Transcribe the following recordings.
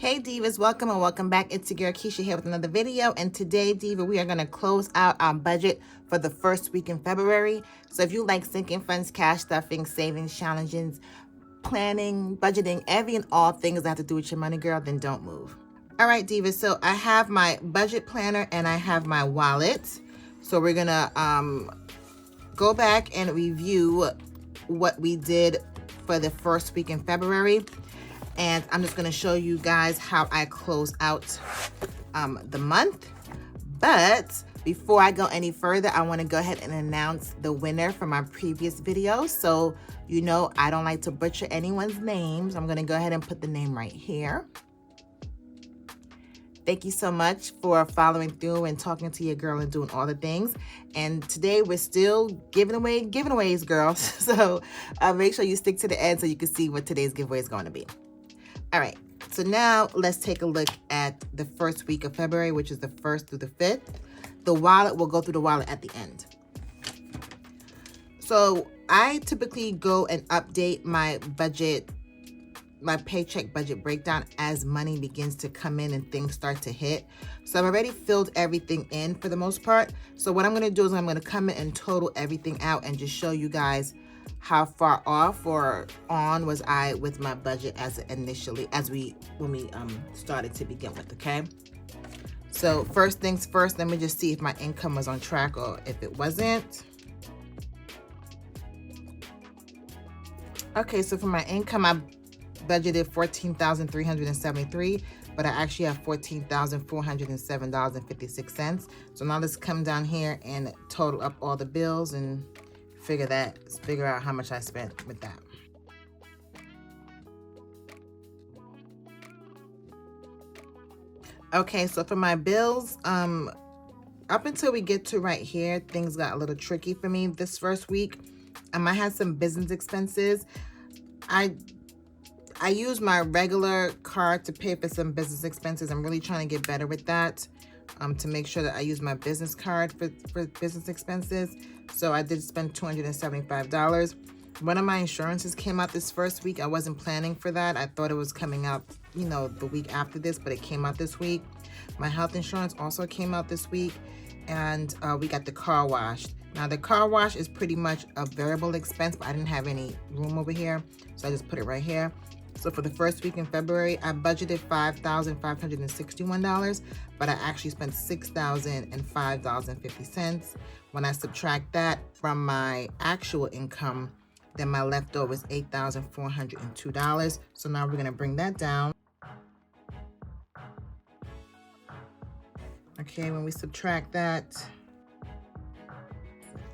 Hey Divas, welcome and welcome back. It's your girl Keisha here with another video, and today, Diva, we are going to close out our budget for the first week in February. So if you like sinking funds, cash stuffing, savings challenges, planning, budgeting, every and all things that have to do with your money, girl, then don't move. All right, Divas, so I have my budget planner and I have my wallet. So we're going to go back and review what we did for the first week in February. And I'm just going to show you guys how I close out the month. But before I go any further, I want to go ahead and announce the winner from my previous video. So, you know, I don't like to butcher anyone's names. I'm going to go ahead and put the name right here. Thank you so much for following through and talking to your girl and doing all the things. And today we're still giving away giveaways, girls. So make sure you stick to the end so you can see what today's giveaway is going to be. All right, so now let's take a look at the first week of February, which is the 1st through the 5th. The wallet, we'll go through the wallet at the end. So I typically go and update my budget, my paycheck budget breakdown as money begins to come in and things start to hit. So I've already filled everything in for the most part. So what I'm going to do is I'm going to come in and total everything out and just show you guys how far off or on was I with my budget as initially, when we started to begin with, okay? So first things first, let me just see if my income was on track or if it wasn't. Okay, so for my income, I budgeted $14,373, but I actually have $14,407.56. So now let's come down here and total up all the bills and figure out how much I spent with that. Okay, so for my bills, up until we get to right here, things got a little tricky for me this first week. I had some business expenses. I use my regular card to pay for some business expenses. I'm really trying to get better with that, to make sure that I use my business card for business expenses. So I did spend $275. One of my insurances came out this first week. I wasn't planning for that. I thought it was coming out, you know, the week after this, but it came out this week. My health insurance also came out this week, and we got the car wash. Now the car wash is pretty much a variable expense, but I didn't have any room over here, so I just put it right here. So for the first week in February, I budgeted $5,561, but I actually spent $6,005.50. When I subtract that from my actual income, then my leftover is $8,402. So now we're going to bring that down. Okay, when we subtract that,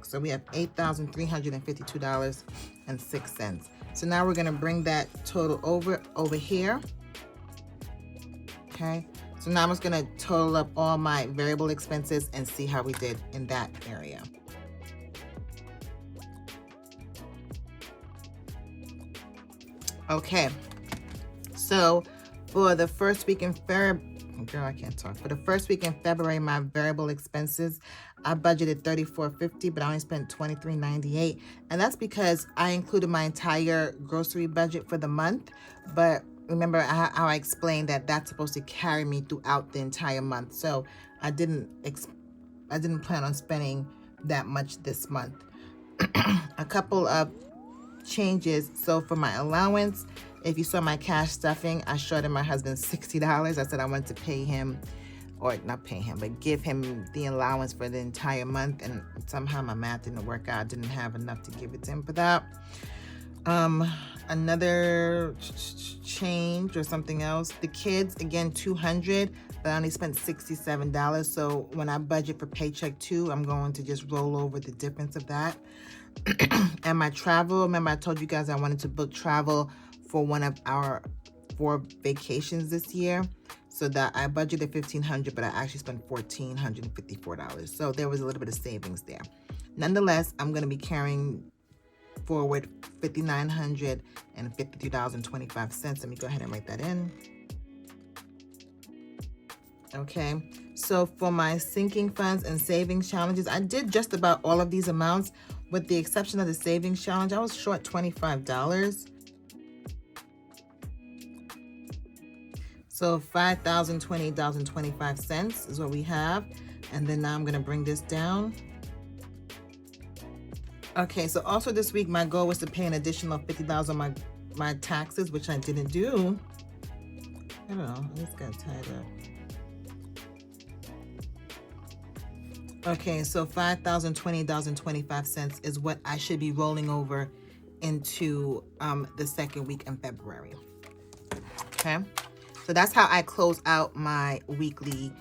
so we have $8,352.06. So now we're going to bring that total over here. Okay, so now I'm just going to total up all my variable expenses and see how we did in that area. Okay, so for the first week in February, girl, I can't talk. For the first week in February, my variable expenses, I budgeted $34.50, but I only spent $23.98. And that's because I included my entire grocery budget for the month. But remember how I explained that that's supposed to carry me throughout the entire month. So I didn't plan on spending that much this month. A couple of changes. So for my allowance, if you saw my cash stuffing, I shorted my husband $60. I said I wanted to pay him, or not pay him, but give him the allowance for the entire month, and somehow my math didn't work out. I didn't have enough to give it to him for that. Another change or something else, the kids, again, $200, but I only spent $67. So when I budget for paycheck 2, I'm going to just roll over the difference of that. And my travel, remember I told you guys I wanted to book travel for one of our 4 vacations this year. So that I budgeted $1,500, but I actually spent $1,454. So there was a little bit of savings there. Nonetheless, I'm going to be carrying forward $5,952.25. Let me go ahead and write that in. Okay, so for my sinking funds and savings challenges, I did just about all of these amounts, with the exception of the savings challenge. I was short $25. So $5,020.25 is what we have. And then now I'm gonna bring this down. Okay, so also this week, my goal was to pay an additional $50 on my taxes, which I didn't do. I don't know, I just got tied up. Okay, so $5,020.25 is what I should be rolling over into the second week in February. Okay, so that's how I close out my weekly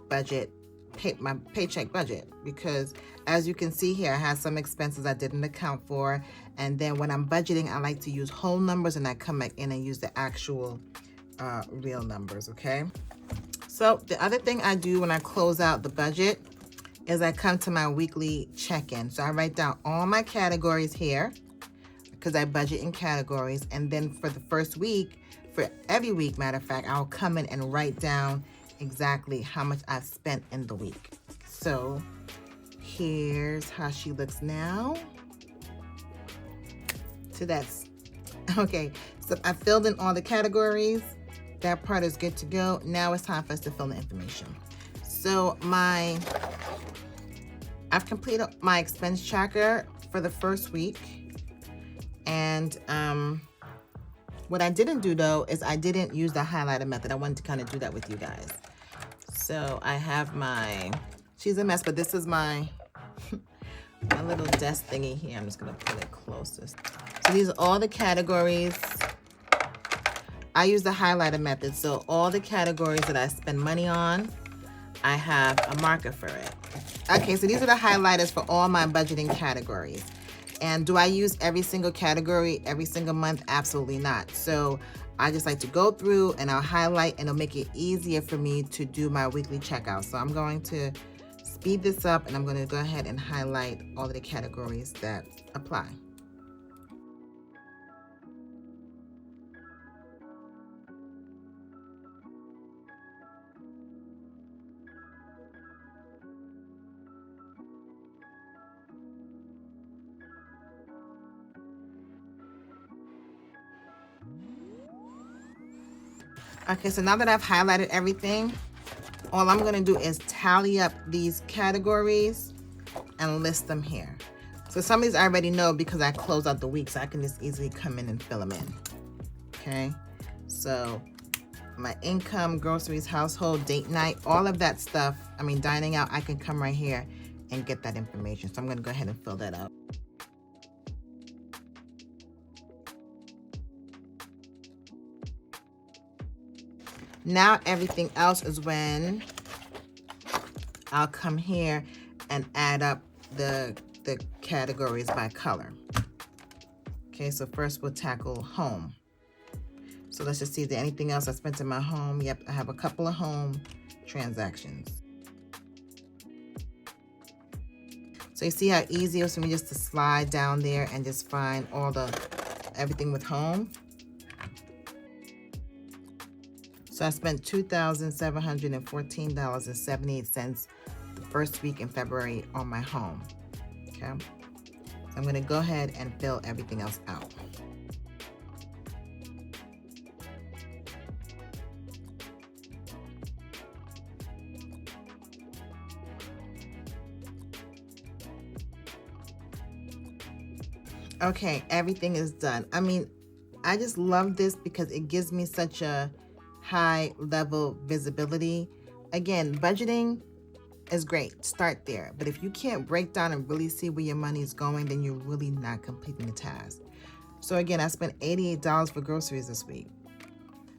budget, my paycheck budget, because as you can see here, I have some expenses I didn't account for, and then when I'm budgeting, I like to use whole numbers, and I come back in and use the actual real numbers. Okay, so the other thing I do when I close out the budget is I come to my weekly check-in. So I write down all my categories here because I budget in categories, and then for the first week, for every week, matter of fact, I'll come in and write down exactly how much I've spent in the week. So here's how she looks now. So that's okay. So I filled in all the categories. That part is good to go. Now it's time for us to fill in the information. So I've completed my expense tracker for the first week. And what I didn't do though is I didn't use the highlighter method. I wanted to kind of do that with you guys. So I have she's a mess, but this is my little desk thingy here. I'm just gonna put it closest. So these are all the categories. I use the highlighter method. So all the categories that I spend money on, I have a marker for it. Okay, so these are the highlighters for all my budgeting categories. And do I use every single category every single month? Absolutely not. So I just like to go through and I'll highlight, and it'll make it easier for me to do my weekly checkout. So I'm going to speed this up, and I'm going to go ahead and highlight all of the categories that apply. Okay, so now that I've highlighted everything, all I'm gonna do is tally up these categories and list them here. So some of these I already know because I close out the week, so I can just easily come in and fill them in. Okay, so my income, groceries, household, date night, all of that stuff, I mean dining out, I can come right here and get that information. So I'm gonna go ahead and fill that out. Now everything else is when I'll come here and add up the categories by color. Okay, so first we'll tackle home. So let's just see, is there anything else I spent in my home? Yep, I have a couple of home transactions. So you see how easy it was for me just to slide down there and just find everything with home? So I spent $2,714.78 the first week in February on my home. Okay, so I'm going to go ahead and fill everything else out. Okay, everything is done. I mean, I just love this because it gives me such a high level visibility. Again, budgeting is great. Start there. But if you can't break down and really see where your money is going, then you're really not completing the task. So again, I spent $88 for groceries this week.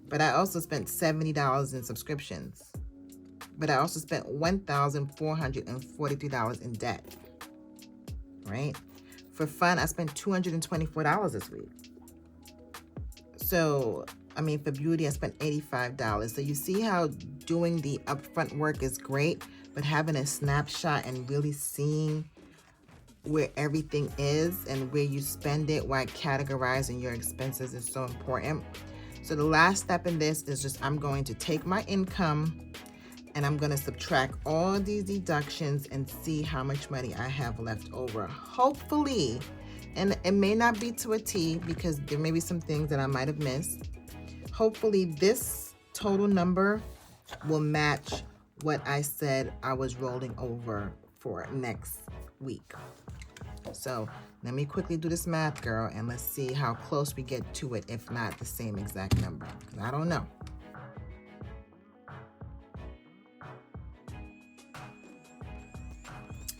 But I also spent $70 in subscriptions. But I also spent $1,443 in debt. Right? For fun, I spent $224 this week. So, I mean, for beauty, I spent $85. So you see how doing the upfront work is great, but having a snapshot and really seeing where everything is and where you spend it, while categorizing your expenses is so important. So the last step in this is just, I'm going to take my income and I'm going to subtract all these deductions and see how much money I have left over. Hopefully, and it may not be to a T because there may be some things that I might have missed. Hopefully this total number will match what I said I was rolling over for next week. So let me quickly do this math, girl, and let's see how close we get to it, if not the same exact number, because I don't know.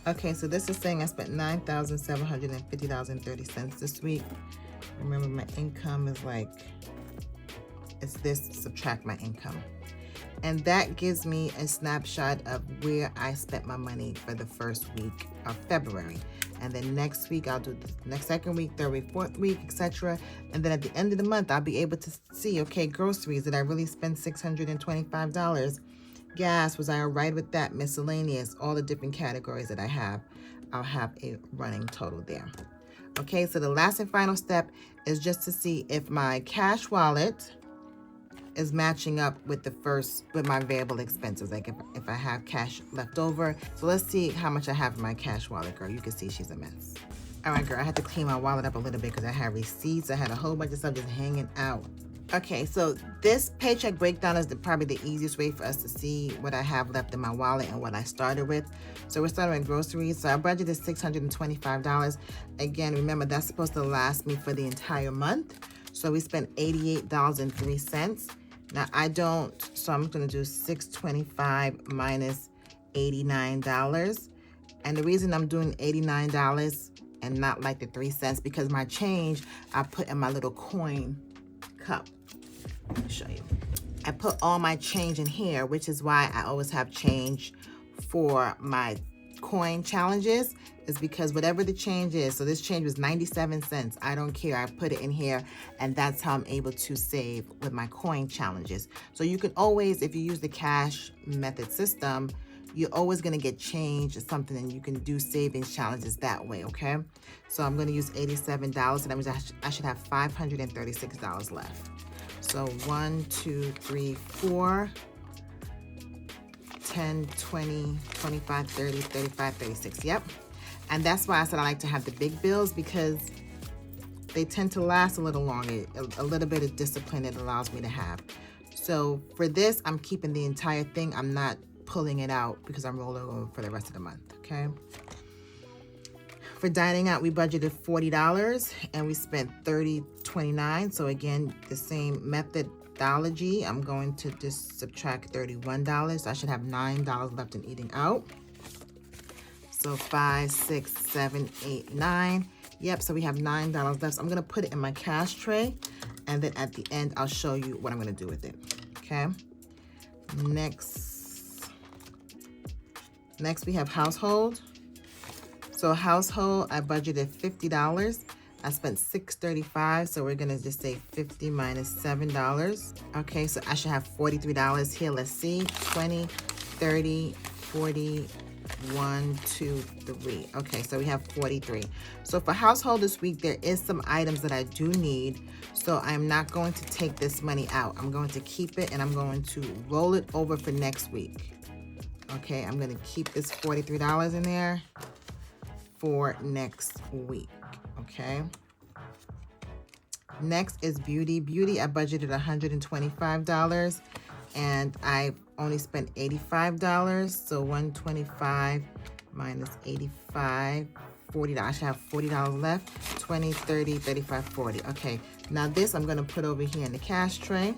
Okay, so this is saying I spent $9,750.30 this week. Remember, my income is like, it's this, subtract my income. And that gives me a snapshot of where I spent my money for the first week of February. And then next week, I'll do the next second week, third week, fourth week, etc. And then at the end of the month, I'll be able to see, okay, groceries, did I really spend $625? Gas, was I all right with that? Miscellaneous, all the different categories that I have, I'll have a running total there. Okay, so the last and final step is just to see if my cash wallet is matching up with with my variable expenses, like if I have cash left over. So let's see how much I have in my cash wallet, girl. You can see she's a mess. All right, girl, I had to clean my wallet up a little bit because I had receipts. I had a whole bunch of stuff just hanging out. Okay, so this paycheck breakdown is probably the easiest way for us to see what I have left in my wallet and what I started with. So we're starting with groceries. So our budget is $625. Again, remember, that's supposed to last me for the entire month. So we spent $88.03. Now I don't, so I'm gonna do $625 minus $89. And the reason I'm doing $89 and not like the 3 cents, because my change I put in my little coin cup. Let me show you. I put all my change in here, which is why I always have change for my coin challenges, is because whatever the change is, so this change was 97 cents. I don't care. I put it in here, and that's how I'm able to save with my coin challenges. So you can always, if you use the cash method system, you're always going to get change or something, and you can do savings challenges that way, okay? So I'm going to use $87, so that means I should have $536 left. So 1, 2, 3, 4, 10, 20, 25, 30, 35, 36, yep. And that's why I said I like to have the big bills, because they tend to last a little longer. A little bit of discipline it allows me to have. So for this, I'm keeping the entire thing. I'm not pulling it out because I'm rolling over for the rest of the month, okay? For dining out, we budgeted $40 and we spent $30.29. So again, the same methodology. I'm going to just subtract $31. I should have $9 left in eating out. So 5, 6, 7, 8, 9. Yep, so we have $9 left. So I'm gonna put it in my cash tray, and then at the end, I'll show you what I'm gonna do with it, okay? Next we have household. So household, I budgeted $50. I spent $6.35, so we're gonna just say 50 minus $7. Okay, so I should have $43 here. Let's see, 20, 30, 40, 1, 2, 3. Okay, so we have 43. So for household this week, there is some items that I do need. So I'm not going to take this money out. I'm going to keep it, and I'm going to roll it over for next week. Okay, I'm gonna keep this $43 in there for next week, okay? Next is beauty. Beauty, I budgeted $125, and I only spent $85, so 125 minus 85, $40. I should have $40 left, 20, 30, 35, 40. Okay, now this I'm gonna put over here in the cash tray.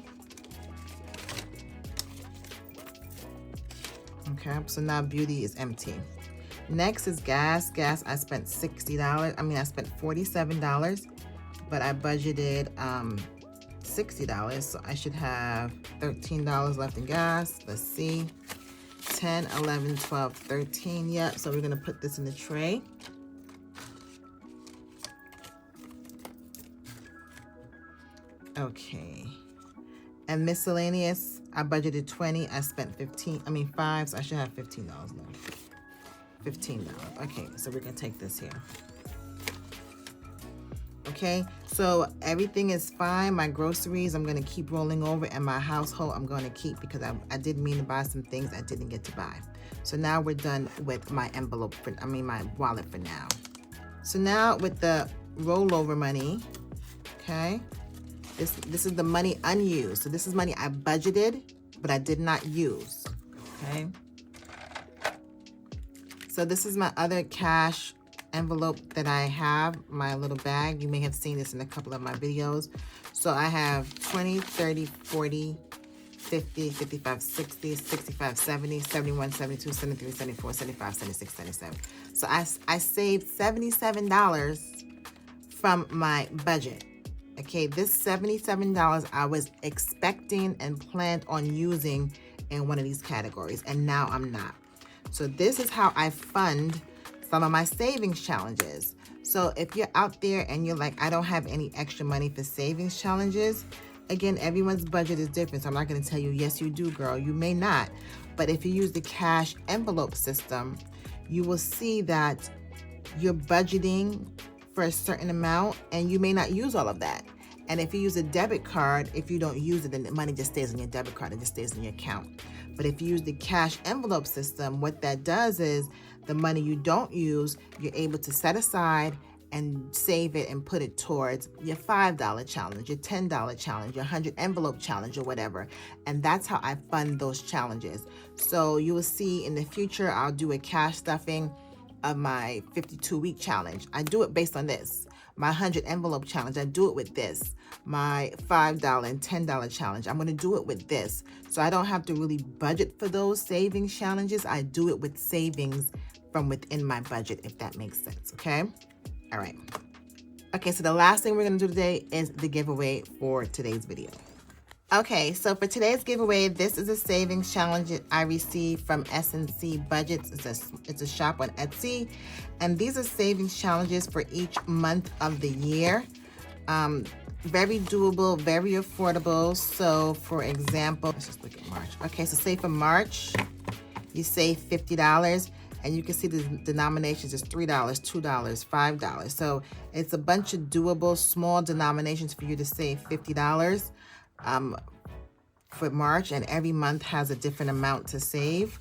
Okay, so now beauty is empty. Next is gas. Gas, I spent $60. I mean, I spent $47, but I budgeted $60, so I should have $13 left in gas. Let's see, 10, 11, 12, 13. Yep, so we're gonna put this in the tray. Okay, and miscellaneous, I budgeted $20. I spent $5, so I should have $15 left. $15. Okay, so we're gonna take this here. Okay, so everything is fine. My groceries, I'm gonna keep rolling over, and my household, I'm gonna keep, because I did mean to buy some things I didn't get to buy. So now we're done with my envelope, my wallet for now. So now with the rollover money, okay, This is the money unused. So this is money I budgeted, but I did not use, okay? So this is my other cash envelope that I have, my little bag. You may have seen this in a couple of my videos. So I have 20, 30, 40, 50, 55, 60, 65, 70, 71, 72, 73, 74, 75, 76, 77. So I saved $77 from my budget. Okay, this $77 I was expecting and planned on using in one of these categories, and now I'm not. So this is how I fund some of my savings challenges. So if you're out there and you're like, I don't have any extra money for savings challenges, again, everyone's budget is different. So I'm not going to tell you, yes, you do, girl. You may not. But if you use the cash envelope system, you will see that you're budgeting for a certain amount and you may not use all of that. And if you use a debit card, if you don't use it, then the money just stays on your debit card. It just stays in your account. But if you use the cash envelope system, what that does is the money you don't use, you're able to set aside and save it and put it towards your $5 challenge, your $10 challenge, your 100 envelope challenge or whatever. And that's how I fund those challenges. So you will see in the future, I'll do a cash stuffing of my 52-week challenge. I do it based on this. My 100 envelope challenge, I do it with this. My $5 and $10 challenge, I'm going to do it with this. So I don't have to really budget for those savings challenges. I do it with savings from within my budget, if that makes sense, okay? All right. Okay, so the last thing we're going to do today is the giveaway for today's video. Okay, so for today's giveaway, this is a savings challenge I received from S&C Budgets. It's a shop on Etsy, and these are savings challenges for each month of the year. Very doable, very affordable. So for example, let's just look at March. Okay, so say for March, you save $50, and you can see the denominations is $3, $2, $5. So it's a bunch of doable small denominations for you to save $50 for March, and every month has a different amount to save.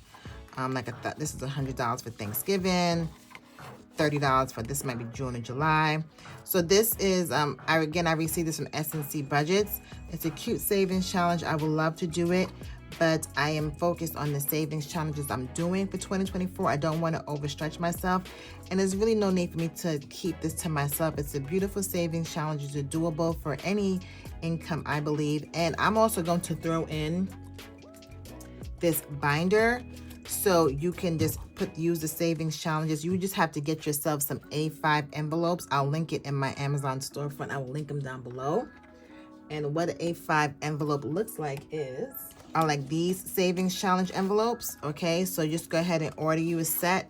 Like I thought, this is $100 for Thanksgiving, $30 for this might be June and July. So this is I received this from S&C Budgets. It's a cute savings challenge. I would love to do it, but I am focused on the savings challenges I'm doing for 2024. I don't want to overstretch myself, and there's really no need for me to keep this to myself. It's a beautiful savings challenge. It's doable for any income, I believe. And I'm also going to throw in this binder so you can just use the savings challenges. You just have to get yourself some A5 envelopes. I'll link it in my Amazon storefront. I will link them down below. And what an A5 envelope looks like is, I like these savings challenge envelopes. Okay, so just go ahead and order you a set,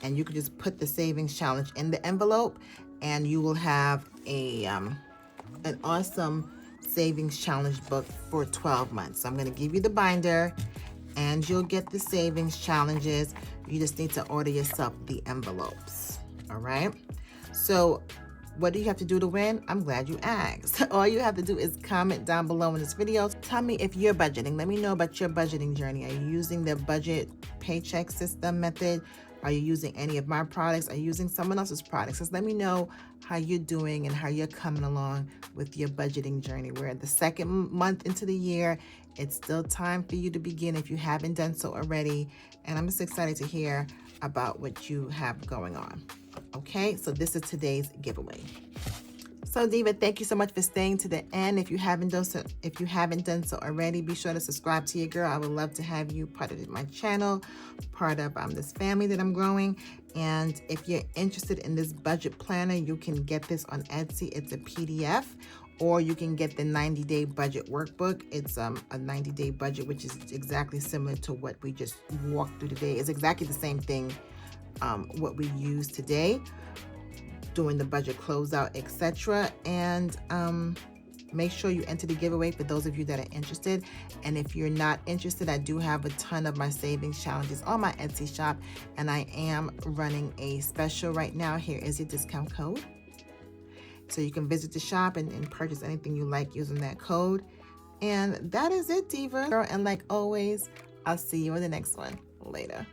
and you can just put the savings challenge in the envelope, and you will have a an awesome savings challenge book for 12 months. So I'm going to give you the binder, and you'll get the savings challenges. You just need to order yourself the envelopes. All right, so what do you have to do to win? I'm glad you asked. All you have to do is comment down below in this video. Tell me if you're budgeting. Let me know about your budgeting journey. Are you using the budget paycheck system method? Are you using any of my products? Are you using someone else's products? Just let me know how you're doing and how you're coming along with your budgeting journey. We're at the second month into the year. It's still time for you to begin if you haven't done so already. And I'm just excited to hear about what you have going on. Okay, so this is today's giveaway. So Diva, thank you so much for staying to the end. If you haven't done so already, be sure to subscribe to your girl. I would love to have you part of my channel, part of this family that I'm growing. And if you're interested in this budget planner, you can get this on Etsy. It's a PDF, or you can get the 90-day budget workbook. It's a 90-day budget, which is exactly similar to what we just walked through today. It's exactly the same thing what we use today, doing the budget closeout, etc. And make sure you enter the giveaway for those of you that are interested. And if you're not interested, I do have a ton of my savings challenges on my Etsy shop, and I am running a special right now. Here is your discount code, so you can visit the shop and purchase anything you like using that code. And that is it, Diva. And like always, I'll see you in the next one. Later.